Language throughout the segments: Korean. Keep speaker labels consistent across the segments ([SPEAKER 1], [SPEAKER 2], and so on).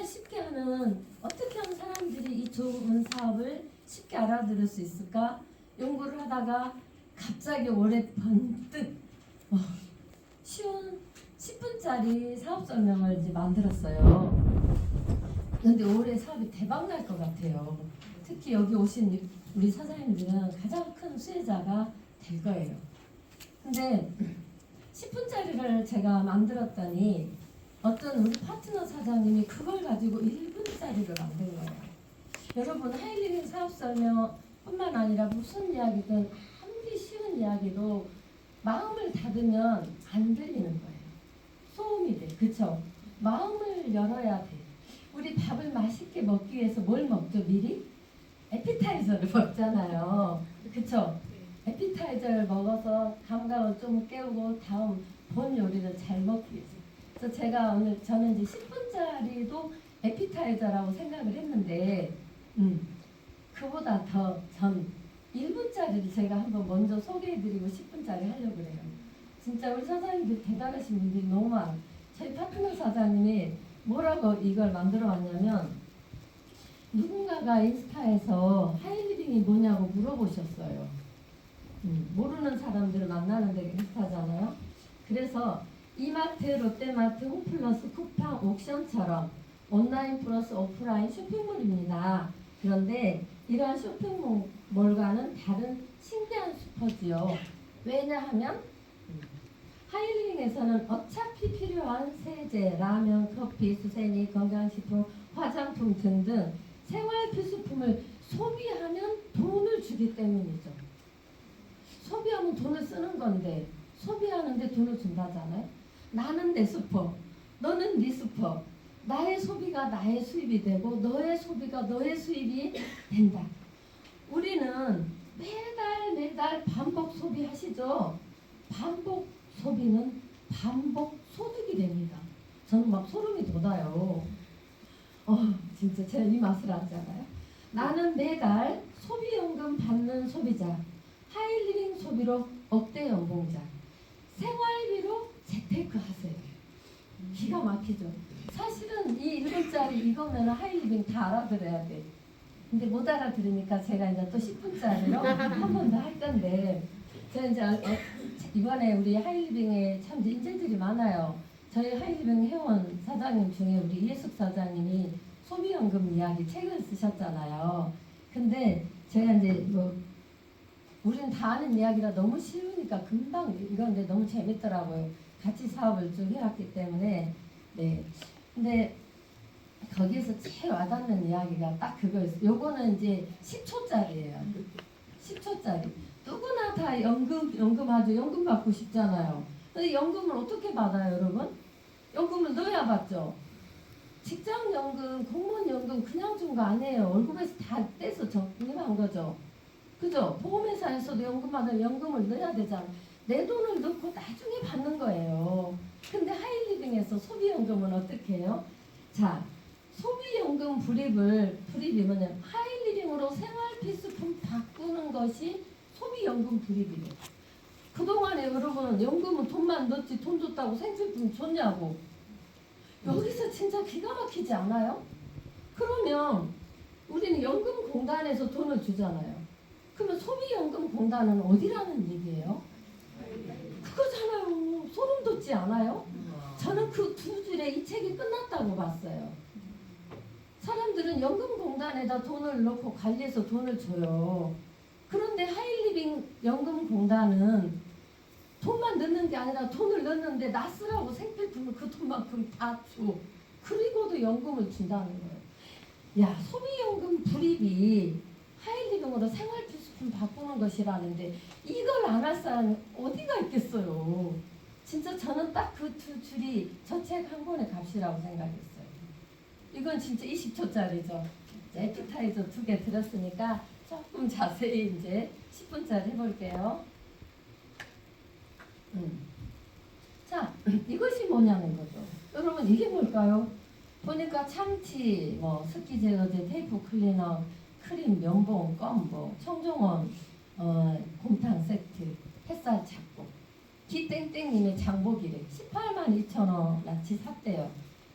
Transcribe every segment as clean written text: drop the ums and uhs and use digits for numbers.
[SPEAKER 1] 쉽게 하는, 어떻게 하면 사람들이 이 좋은 사업을 쉽게 알아들을 수 있을까? 연구를 하다가 갑자기 올해 번뜩 쉬운 10분짜리 사업 설명을 이제 만들었어요. 근데 올해 사업이 대박 날 것 같아요. 특히 여기 오신 우리 사장님들은 가장 큰 수혜자가 될 거예요. 근데 10분짜리를 제가 만들었더니 어떤 우리 파트너 사장님이 그걸 가지고 1분짜리를 만든 거예요. 여러분, 하이리빙 사업 설명뿐만 아니라 무슨 이야기든 아무리 쉬운 이야기도 마음을 닫으면 안 들리는 거예요. 소음이 돼. 그쵸? 마음을 열어야 돼. 우리 밥을 맛있게 먹기 위해서 뭘 먹죠? 미리? 에피타이저를 먹잖아요. 그쵸? 에피타이저를 먹어서 감각을 좀 깨우고 다음 본 요리를 잘 먹기 위해서. 그래서 제가 오늘 저는 이제 10분짜리도 에피타이저라고 생각을 했는데 그보다 더 전 1분짜리를 제가 한번 먼저 소개해드리고 10분짜리 하려고 그래요. 진짜 우리 사장님들 대단하신 분들이 너무 많아요. 저희 파트너 사장님이 뭐라고 이걸 만들어 왔냐면, 누군가가 인스타에서 하이리빙이 뭐냐고 물어보셨어요. 모르는 사람들을 만나는 데 인스타잖아요. 그래서 이마트, 롯데마트, 홈플러스, 쿠팡, 옥션처럼 온라인 플러스 오프라인 쇼핑몰입니다. 그런데 이러한 쇼핑몰과는 다른 신기한 슈퍼지요. 왜냐하면 하이리빙에서는 어차피 필요한 세제, 라면, 커피, 수세미, 건강식품, 화장품 등등 생활 필수품을 소비하면 돈을 주기 때문이죠. 소비하면 돈을 쓰는 건데 소비하는데 돈을 준다잖아요. 나는 내 슈퍼, 너는 네 슈퍼. 나의 소비가 나의 수입이 되고 너의 소비가 너의 수입이 된다. 우리는 매달 반복 소비하시죠. 반복 소비는 반복 소득이 됩니다. 저는 막 소름이 돋아요. 진짜 제가 이 맛을 알잖아요. 나는 매달 소비연금 받는 소비자, 하이리빙 소비로 억대 연봉자, 생활비로 재테크 하세요. 기가 막히죠. 사실은 이 1분짜리 이거면 하이리빙 다 알아들어야 돼. 근데 못 알아들으니까 제가 이제 또 10분짜리로 한 번 더 할 건데, 제가 이제 이번에 우리 하이리빙에 참 인재들이 많아요. 저희 하이리빙 회원 사장님 중에 우리 이해숙 사장님이 소비연금 이야기 책을 쓰셨잖아요. 근데 제가 이제 우리는 다 아는 이야기라 너무 쉬우니까 금방 이건데 너무 재밌더라고요. 같이 사업을 쭉 해왔기 때문에. 네. 근데 거기에서 제일 와닿는 이야기가 딱 그거였어요. 요거는 이제 10초짜리예요. 10초짜리. 누구나 다 연금하죠. 연금 받고 싶잖아요. 근데 연금을 어떻게 받아요, 여러분? 연금을 넣어야 받죠. 직장연금, 공무원연금 그냥 준 거 아니에요. 월급에서 다 떼서 적립한 거죠. 그죠? 보험회사에서도 연금 받으면 연금을 넣어야 되잖아. 내 돈을 넣고 나중에 받는 거예요. 근데 하이리빙에서 소비연금은 어떻게 해요? 자, 소비연금 불입이 뭐냐면 하이리빙으로 생활필수품 바꾸는 것이 소비연금 불입이래요. 그동안에 여러분 연금은 돈만 넣지 돈 줬다고 생필품 줬냐고. 여기서 진짜 기가 막히지 않아요? 그러면 우리는 연금공단에서 돈을 주잖아요. 그러면 소비연금공단은 어디라는 얘기예요? 그거잖아요. 소름 돋지 않아요? 저는 그 두 줄에 이 책이 끝났다고 봤어요. 사람들은 연금공단에다 돈을 넣고 관리해서 돈을 줘요. 그런데 하이리빙 연금공단은 돈만 넣는 게 아니라 돈을 넣는데 나 쓰라고 생필품을 그 돈만큼 다 줘. 그리고도 연금을 준다는 거예요. 야, 소비연금 불입이 하이리빙으로 생활필수품 바꾸는 것이라는데 이걸 안 할 사람이 어디가 있겠어요. 진짜 저는 딱 그 두 줄이 저 책 한 권의 값이라고 생각했어요. 이건 진짜 20초짜리죠. 에피타이저 2개 들었으니까 조금 자세히 이제 10분짜리 해볼게요. 자, 이것이 뭐냐는 거죠. 여러분, 이게 뭘까요? 보니까 참치, 습기 제거제, 테이프 클리너, 크림, 면봉, 껌, 청정원, 곰탕 세트, 햇살 잡곡. 기땡땡님의 장복이래. 182,000원어치 샀대요.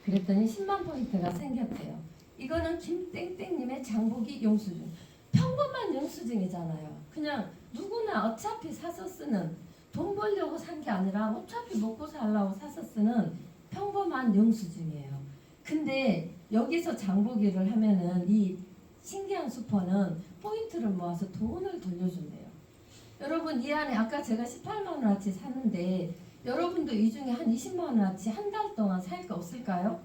[SPEAKER 1] 그랬더니 10만 포인트가 생겼대요. 이거는 김땡땡님의 장보기 영수증. 평범한 영수증이잖아요. 그냥 누구나 어차피 사서 쓰는, 돈 벌려고 산 게 아니라 어차피 먹고 살라고 사서 쓰는 평범한 영수증이에요. 근데 여기서 장보기를 하면은 이 신기한 슈퍼는 포인트를 모아서 돈을 돌려준대요. 여러분 이 안에 아까 제가 18만 원어치 샀는데 여러분도 이 중에 한 20만 원어치 한 달 동안 살 거 없을까요?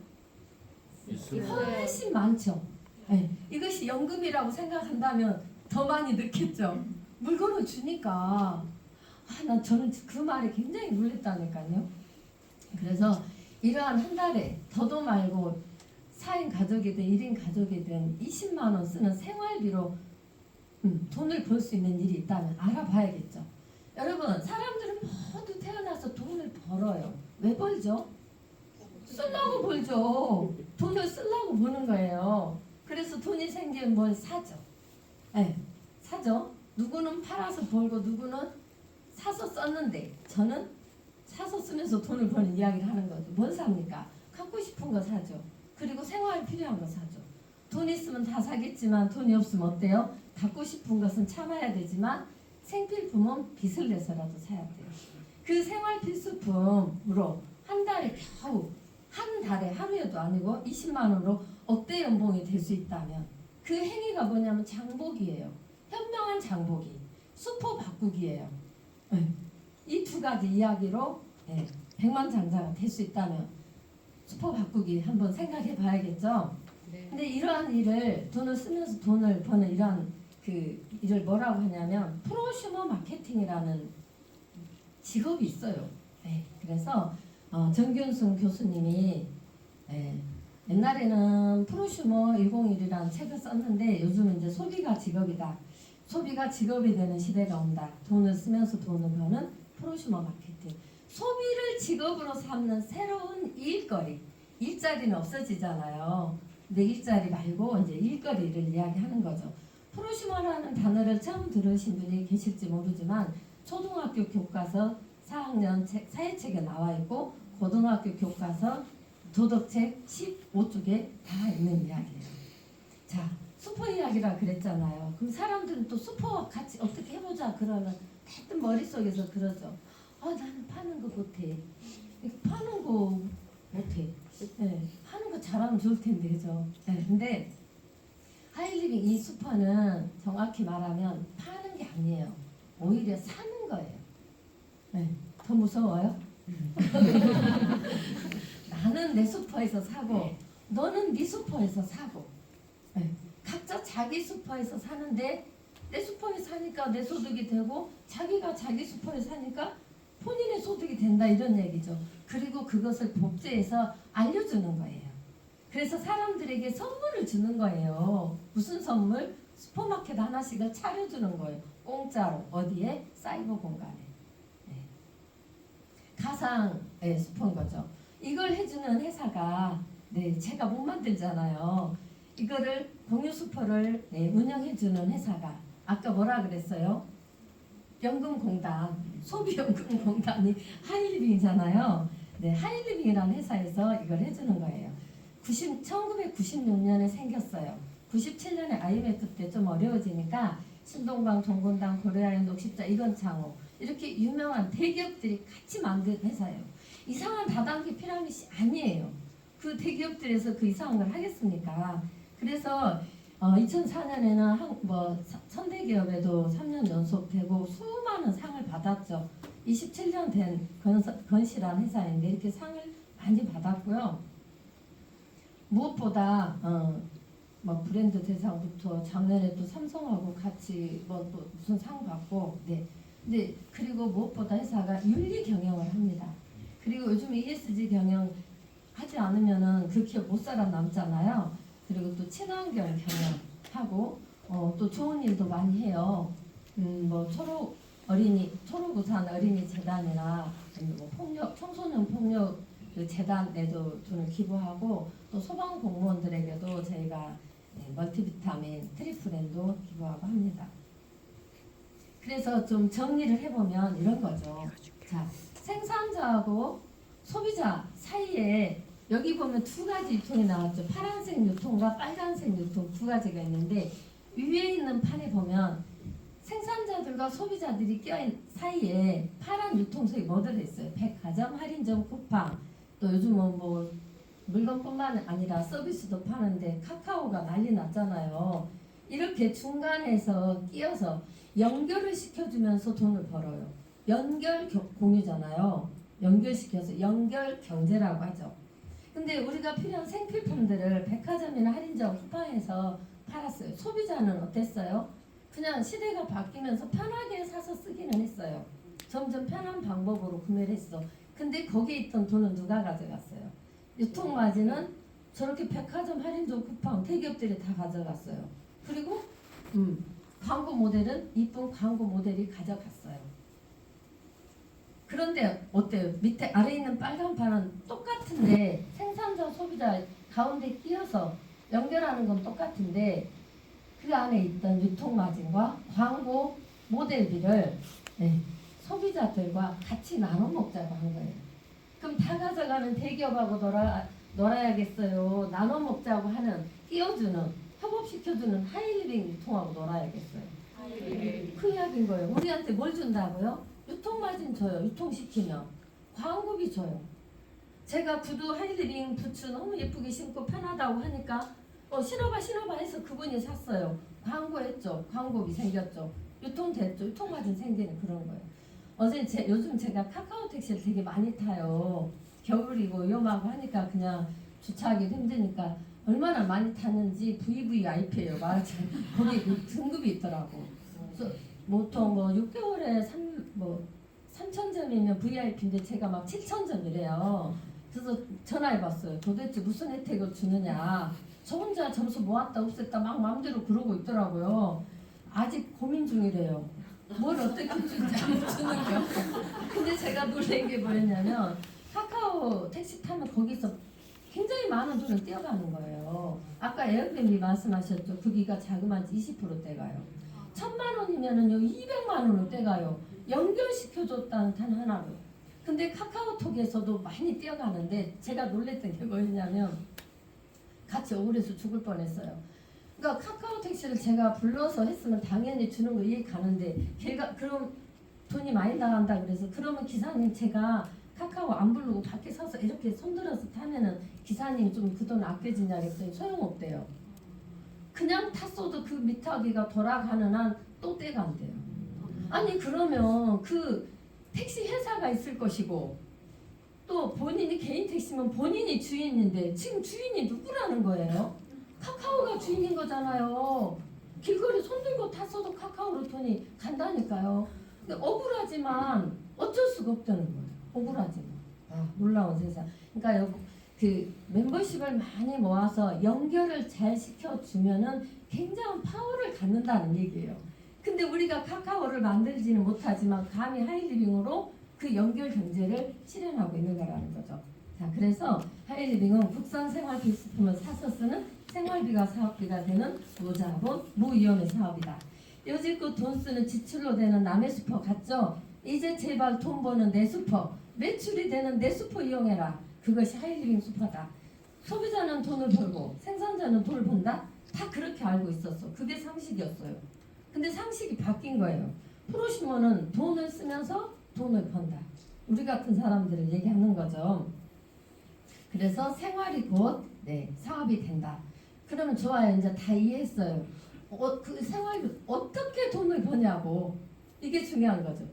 [SPEAKER 1] 훨씬 많죠. 네. 이것이 연금이라고 생각한다면 더 많이 넣겠죠. 물건을 주니까 저는 그 말에 굉장히 놀랬다니까요. 그래서 이러한 한 달에 더도 말고 4인 가족이든 1인 가족이든 20만 원 쓰는 생활비로 돈을 벌 수 있는 일이 있다면 알아봐야겠죠. 여러분 사람들은 모두 태어나서 돈을 벌어요. 왜 벌죠? 쓰려고 벌죠. 돈을 쓰려고 버는 거예요. 그래서 돈이 생기면 뭘 사죠. 네, 사죠. 누구는 팔아서 벌고 누구는 사서 썼는데 저는 사서 쓰면서 돈을 버는 이야기를 하는 거죠. 뭘 삽니까? 갖고 싶은 거 사죠. 그리고 생활에 필요한 거 사죠. 돈 있으면 다 사겠지만 돈이 없으면 어때요? 갖고 싶은 것은 참아야 되지만 생필품은 빚을 내서라도 사야 돼요. 그 생활 필수품으로 한 달에 겨우 한 달에 하루에도 아니고 20만 원으로 억대 연봉이 될 수 있다면 그 행위가 뭐냐면 장보기예요. 현명한 장보기, 수포 바꾸기예요. 이 두 가지 이야기로 백만장자가 될 수 있다면 수포 바꾸기 한번 생각해 봐야겠죠. 근데 이러한 일을 돈을 쓰면서 돈을 버는 이러한 그 일을 뭐라고 하냐면 프로슈머 마케팅이라는 직업이 있어요. 그래서 정균순 교수님이 옛날에는 프로슈머 101이라는 책을 썼는데 요즘은 이제 소비가 직업이다. 소비가 직업이 되는 시대가 온다. 돈을 쓰면서 돈을 버는 프로슈머 마케팅. 소비를 직업으로 삼는 새로운 일거리. 일자리는 없어지잖아요. 근데 일자리 말고 이제 일거리를 이야기하는 거죠. 프로슈머라는 단어를 처음 들으신 분이 계실지 모르지만 초등학교 교과서 4학년 사회책에 나와 있고 고등학교 교과서 도덕책 15쪽에 다 있는 이야기예요. 자, 수포 이야기라 그랬잖아요. 그럼 사람들은 또 수포 같이 어떻게 해보자 그러면 대뜸 머릿속에서 그러죠. 나는 파는 거 못해. 파는 거 못해. 하는 거 잘하면 좋을 텐데, 그죠? 근데 하이리빙 이 수퍼는 정확히 말하면 파는 게 아니에요. 오히려 사는 거예요. 더 무서워요? 나는 내 슈퍼에서 사고 너는 네 슈퍼에서 사고 각자 자기 슈퍼에서 사는데 내 슈퍼에 사니까 내 소득이 되고 자기가 자기 슈퍼에 사니까 본인의 소득이 된다 이런 얘기죠. 그리고 그것을 복제해서 알려주는 거예요. 그래서 사람들에게 선물을 주는 거예요. 무슨 선물? 슈퍼마켓 하나씩을 차려주는 거예요. 공짜로. 어디에? 사이버 공간에. 가상의 슈퍼인 거죠. 이걸 해주는 회사가 제가 못 만들잖아요. 이거를 공유 슈퍼를 운영해주는 회사가 아까 뭐라 그랬어요? 연금공단, 소비연금공단이 하이리빙이잖아요. 하이리빙이라는 회사에서 이걸 해주는 거예요. 1996년에 생겼어요. 97년에 IMF 때 좀 어려워지니까 신동방, 종건당, 고려아연, 녹십자, 이건창호 이렇게 유명한 대기업들이 같이 만든 회사예요. 이상한 다단계 피라미드 아니에요. 그 대기업들에서 그 이상한 걸 하겠습니까? 그래서 2004년에는 선대기업에도 3년 연속 되고 수많은 상을 받았죠. 27년 된 건실한 회사인데 이렇게 상을 많이 받았고요. 무엇보다 브랜드 대상부터 작년에 또 삼성하고 같이 또 무슨 상 받고 근데 그리고 무엇보다 회사가 윤리 경영을 합니다. 그리고 요즘 ESG 경영 하지 않으면은 그 기업 못 살아남잖아요. 그리고 또 친환경 경영하고 또 좋은 일도 많이 해요. 초록우산 어린이 재단이나 청소년 폭력 그 재단에도 돈을 기부하고 또 소방 공무원들에게도 저희가 멀티비타민, 트리플랜도 기부하고 합니다. 그래서 좀 정리를 해보면 이런 거죠. 자, 생산자하고 소비자 사이에 여기 보면 두 가지 유통이 나왔죠. 파란색 유통과 빨간색 유통 두 가지가 있는데 위에 있는 판에 보면 생산자들과 소비자들이 껴있는 사이에 파란 유통석이 뭐 들어있어요? 백화점, 할인점, 쿠팡, 또 요즘은 뭐 물건뿐만 아니라 서비스도 파는데 카카오가 난리 났잖아요. 이렇게 중간에서 끼어서 연결을 시켜주면서 돈을 벌어요. 공유잖아요. 연결시켜서 연결 경제라고 하죠. 근데 우리가 필요한 생필품들을 백화점이나 할인점, 쿠팡에서 팔았어요. 소비자는 어땠어요? 그냥 시대가 바뀌면서 편하게 사서 쓰기는 했어요. 점점 편한 방법으로 구매를 했어. 근데 거기에 있던 돈은 누가 가져갔어요? 유통마진은 저렇게 백화점, 할인점, 쿠팡, 대기업들이 다 가져갔어요. 그리고 광고 모델은 이쁜 광고 모델이 가져갔어요. 그런데 어때요? 밑에 아래에 있는 빨간 판은 똑같은데 생산자, 소비자 가운데 끼어서 연결하는 건 똑같은데 그 안에 있던 유통마진과 광고 모델비를 소비자들과 같이 나눠 먹자고 한 거예요. 그럼 다 가져가는 대기업하고 놀아야겠어요. 나눠 먹자고 하는 끼워주는 협업시켜주는 하이리빙 유통하고 놀아야겠어요. 그 이야기인 거예요. 우리한테 뭘 준다고요? 유통마진 줘요. 유통시키면 광고비 줘요. 제가 구두 하이리빙 부츠 너무 예쁘게 신고 편하다고 하니까 신어봐 해서 그분이 샀어요. 광고했죠. 광고비 생겼죠. 유통됐죠. 유통마진 생기는 그런 거예요. 요즘 제가 카카오 택시를 되게 많이 타요. 겨울이고 위험하고 하니까 그냥 주차하기도 힘드니까 얼마나 많이 타는지 VVIP예요. 말하자면 거기 등급이 있더라고. 그래서 보통 6개월에 3,000점이면 VIP인데 제가 막 7,000점이래요. 그래서 전화해봤어요. 도대체 무슨 혜택을 주느냐. 저 혼자 점수 모았다 없앴다 막 마음대로 그러고 있더라고요. 아직 고민 중이래요. 뭘 어떻게 주는지 주는겨. 근데 제가 놀란 게 뭐였냐면 카카오 택시 타면 거기서 굉장히 많은 돈을 떼어가는 거예요. 아까 에어비앤비 말씀하셨죠. 크기가 자그마치 20% 떼가요. 1,000만 원이면은요 200만 원을 떼가요. 연결시켜줬다는 단 하나로. 근데 카카오톡에서도 많이 떼어가는데 제가 놀랬던 게 뭐였냐면 같이 억울해서 죽을 뻔했어요. 그러니까 카카오 택시를 제가 불러서 했으면 당연히 주는 거 이해 가는데 걔가 그럼 돈이 많이 나간다 그래서 그러면 기사님 제가 카카오 안 부르고 밖에 서서 이렇게 손들어서 타면은 기사님 좀 그 돈 아껴지냐 그랬더니 소용없대요. 그냥 탔어도 그 미터기가 돌아가는 한 또 떼가 안 돼요. 아니 그러면 그 택시 회사가 있을 것이고 또 본인이 개인 택시면 본인이 주인인데 지금 주인이 누구라는 거예요? 카카오가 주인인 거잖아요. 길거리 손들고 탔어도 카카오로 돈이 간다니까요. 근데 억울하지만 어쩔 수가 없다는 거예요. 억울하지만. 놀라운 세상. 그러니까 그 멤버십을 많이 모아서 연결을 잘 시켜주면은 굉장한 파워를 갖는다는 얘기예요. 근데 우리가 카카오를 만들지는 못하지만 감히 하이리빙으로 그 연결 경제를 실현하고 있는 거라는 거죠. 자, 그래서 하이리빙은 국산 생활 필수품을 사서 쓰는 생활비가 사업비가 되는 무자본, 무위험의 사업이다. 여지껏 돈 쓰는 지출로 되는 남의 슈퍼 같죠? 이제 제발 돈 버는 내 슈퍼, 매출이 되는 내 슈퍼 이용해라. 그것이 하이리빙 슈퍼다. 소비자는 돈을 벌고 생산자는 돈을 번다? 다 그렇게 알고 있었어. 그게 상식이었어요. 근데 상식이 바뀐 거예요. 프로시머는 돈을 쓰면서 돈을 번다. 우리 같은 사람들을 얘기하는 거죠. 그래서 생활이 곧 사업이 된다. 그러면 좋아요. 이제 다 이해했어요. 그 생활이 어떻게 돈을 버냐고. 이게 중요한 거죠.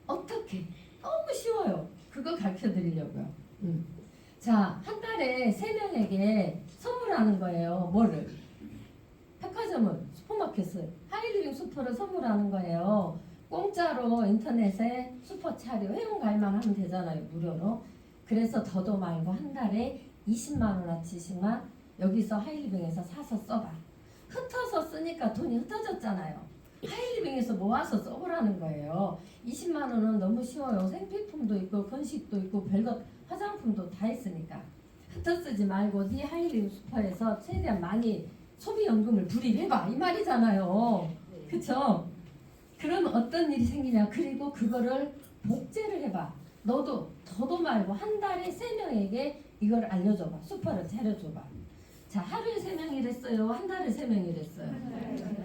[SPEAKER 1] 어떻게? 너무 쉬워요. 그거 가르쳐 드리려고요. 자, 한 달에 3명에게 선물하는 거예요. 뭐를? 백화점을, 슈퍼마켓을, 하이리빙 슈퍼를 선물하는 거예요. 공짜로 인터넷에 슈퍼 차려 회원 가입만 하면 되잖아요. 무료로. 그래서 더도 말고 한 달에 20만 원어치씩만 여기서 하이리빙에서 사서 써봐. 흩어서 쓰니까 돈이 흩어졌잖아요. 하이리빙에서 모아서 써보라는 거예요. 20만 원은 너무 쉬워요. 생필품도 있고 건식도 있고 별것 화장품도 다 있으니까. 흩어 쓰지 말고 네 하이리빙 슈퍼에서 최대한 많이 소비연금을 불입해봐 이 말이잖아요. 그쵸? 그러면 어떤 일이 생기냐. 그리고 그거를 복제를 해봐. 너도 더도 말고 한 달에 3명에게 이걸 알려줘봐. 수퍼를 차려줘봐. 자, 하루에 3명 일했어요? 한 달에 3명 일했어요?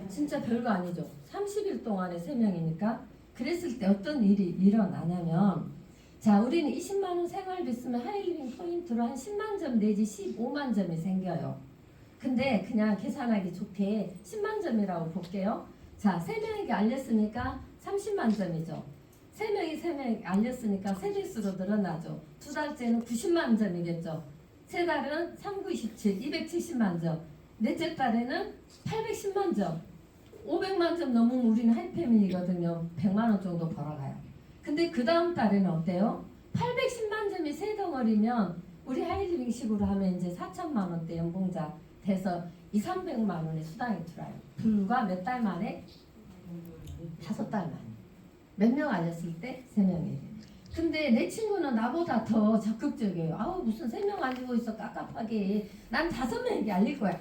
[SPEAKER 1] 진짜 별거 아니죠. 30일 동안에 3명이니까. 그랬을 때 어떤 일이 일어나냐면, 자, 우리는 20만 원 생활비 쓰면 하이리빙 포인트로 한 10만 점 내지 15만 점이 생겨요. 근데 그냥 계산하기 좋게 10만 점이라고 볼게요. 자, 3명에게 알렸으니까 30만 점이죠. 3명이 알렸으니까 3배수로 늘어나죠. 2달째는 90만 점이겠죠. 3달은 3, 9, 27, 270만 점. 넷째 달에는 810만 점. 500만 점 넘으면 우리는 하이패밀리거든요. 100만 원 정도 벌어가요. 근데 그 다음 달에는 어때요? 810만 점이 세 덩어리면 우리 하이리빙식으로 하면 이제 4천만 원대 연봉자 돼서 2, 300만 원의 수당이 들어요. 불과 몇 달 만에? 5달 만에. 몇 명 알렸을 때? 3명이에요. 근데 내 친구는 나보다 더 적극적이에요. 아우 무슨 3명 알리고 있어 깝깝하게. 난 5명에게 알릴 거야.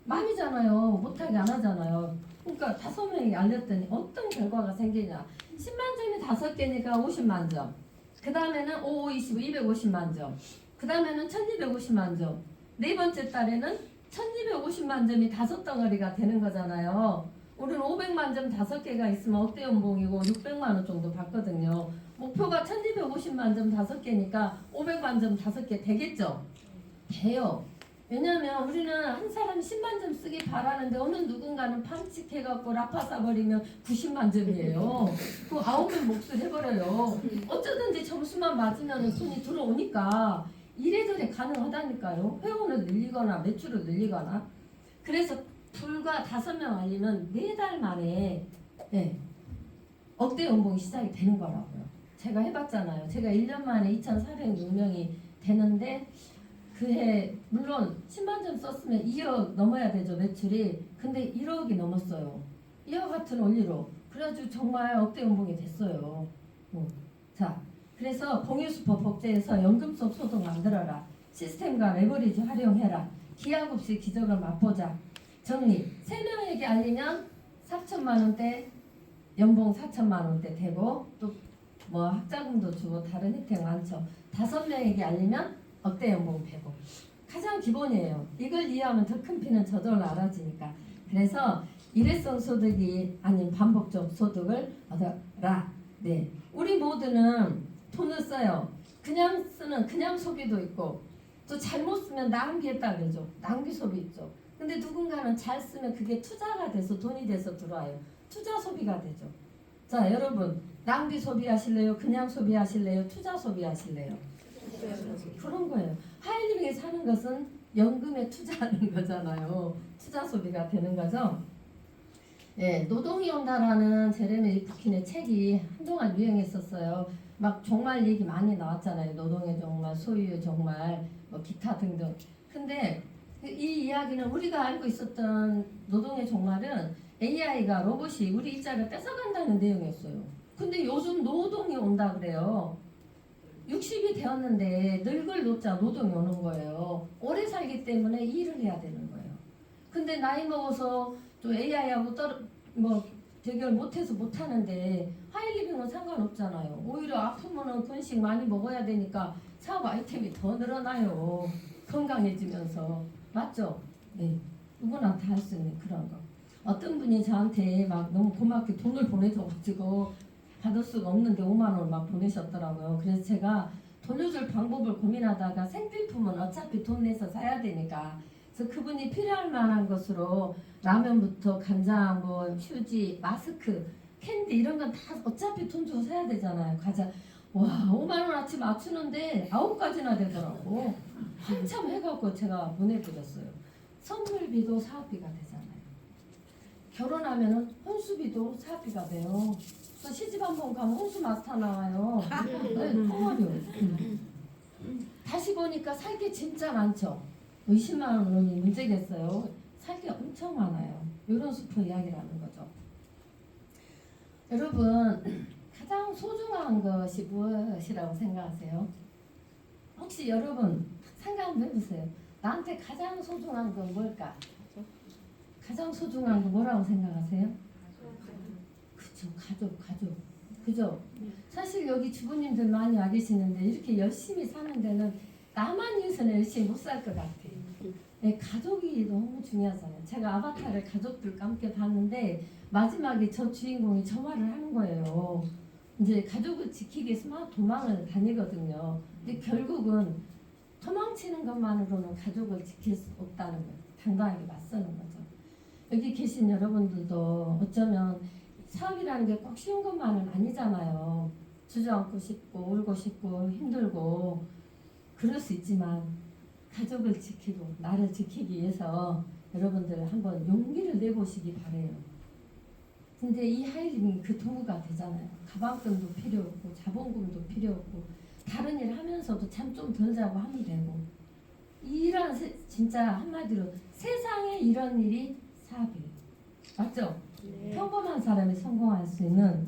[SPEAKER 1] 맘이잖아요. 못하게 안 하잖아요. 그러니까 5명에게 알렸더니 어떤 결과가 생기냐. 10만 점이 5개니까 50만 점. 그 다음에는 5, 5, 25, 250만 점. 그 다음에는 1250만 점. 네 번째 달에는 1250만 점이 5덩어리가 되는 거잖아요. 우리는 500만 점 5개가 있으면 억대 연봉이고 600만 원 정도 받거든요. 목표가 1250만 점 5개니까 500만 점 5개 되겠죠? 돼요. 왜냐면 우리는 한 사람이 10만 점 쓰기 바라는데 어느 누군가는 팡칙해갖고 라파 싸버리면 90만 점이에요. 그 9명 몫을 해버려요. 어쩌든지 점수만 맞으면 돈이 들어오니까 이래저래 가능하다니까요. 회원을 늘리거나 매출을 늘리거나. 그래서 불과 5명 알리면 4달 만에 억대 연봉이 시작이 되는 거라고요. 제가 해봤잖아요. 제가 1년 만에 2,406명이 되는데 그해 물론 10만 점 썼으면 2억 넘어야 되죠 매출이. 근데 1억이 넘었어요. 2억 같은 원리로. 그래가지고 정말 억대 연봉이 됐어요. 자, 그래서 봉유수법 법제에서 연금속 소득 만들어라. 시스템과 레버리지 활용해라. 기약 없이 기적을 맛보자. 정리. 3명에게 알리면 4천만 원대 연봉 4천만 원대 되고 또 뭐 학자금도 주고 다른 혜택 많죠. 5명에게 알리면 억대 연봉 100억. 가장 기본이에요. 이걸 이해하면 더 큰 피는 저절로 알아지니까. 그래서 일회성 소득이 아닌 반복적 소득을 얻어라. 네, 우리 모두는 돈을 써요. 그냥 쓰는 그냥 소비도 있고 또 잘못 쓰면 낭비했다 그러죠. 낭비 소비 있죠. 근데 누군가는 잘 쓰면 그게 투자가 돼서 돈이 돼서 들어와요. 투자 소비가 되죠. 자, 여러분 낭비 소비하실래요? 그냥 소비하실래요? 투자 소비하실래요? 그런 거예요. 하이리빙에 사는 것은 연금에 투자하는 거잖아요. 투자 소비가 되는 거죠. 예, 노동이 온다라는 제레미 리프킨의 책이 한동안 유행했었어요. 막 종말 얘기 많이 나왔잖아요. 노동의 종말, 소유의 종말, 뭐 기타 등등. 근데 이 이야기는 우리가 알고 있었던 노동의 종말은 AI가 로봇이 우리 일자리를 뺏어간다는 내용이었어요. 근데 요즘 노동이 온다 그래요. 60이 되었는데 늙을 노자 노동이 오는 거예요. 오래 살기 때문에 일을 해야 되는 거예요. 근데 나이 먹어서 또 AI하고 대결 못해서 못하는데 하이리빙은 상관없잖아요. 오히려 아프면은 간식 많이 먹어야 되니까 사업 아이템이 더 늘어나요. 건강해지면서. 맞죠? 네. 누구나 다 할 수 있는 그런 거. 어떤 분이 저한테 막 너무 고맙게 돈을 보내줘가지고 받을 수가 없는데 5만 원을 막 보내셨더라고요. 그래서 제가 돌려줄 방법을 고민하다가 생필품은 어차피 돈 내서 사야 되니까 그래서 그분이 필요할 만한 것으로 라면부터 간장, 뭐 휴지, 마스크, 캔디 이런 건 다 어차피 돈 주고 사야 되잖아요. 과자. 와, 5만 원어치 맞추는데 9가지나 되더라고. 한참 해갖고 제가 보내드렸어요. 선물비도 사업비가 되잖아요. 결혼하면은 혼수비도 사업비가 돼요. 그래서 시집 한번 가면 혼수 마스터 나와요. 네, 덩어리요. 다시 보니까 살 게 진짜 많죠. 20만 원이 문제겠어요. 살 게 엄청 많아요. 이런 수프 이야기라는 거죠. 여러분 가장 소중한 것이 무엇이라고 생각하세요? 혹시 여러분 생각 한번 해보세요. 나한테 가장 소중한 건 뭘까? 가장 소중한 거 뭐라고 생각하세요? 그죠, 가족. 그죠? 사실 여기 주부님들 많이 와 계시는데 이렇게 열심히 사는 데는 나만 위해서는 열심히 못 살 것 같아. 네, 가족이 너무 중요하잖아요. 제가 아바타를 가족들과 함께 봤는데 마지막에 저 주인공이 저 말을 하는 거예요. 이제 가족을 지키기 위해서 막 도망을 다니거든요. 근데 결국은 도망치는 것만으로는 가족을 지킬 수 없다는 거예요. 당당하게 맞서는 거죠. 여기 계신 여러분들도 어쩌면 사업이라는 게 꼭 쉬운 것만은 아니잖아요. 주저앉고 싶고 울고 싶고 힘들고 그럴 수 있지만 가족을 지키고 나를 지키기 위해서 여러분들 한번 용기를 내보시기 바래요. 근데 이 하이링이 그 도구가 되잖아요. 가방끈도 필요 없고 자본금도 필요 없고 다른 일 하면서도 잠 좀 덜 자고 하면 되고 이런 진짜 한마디로 세상에 이런 일이 사업이에요. 맞죠?
[SPEAKER 2] 네.
[SPEAKER 1] 평범한 사람이 성공할 수 있는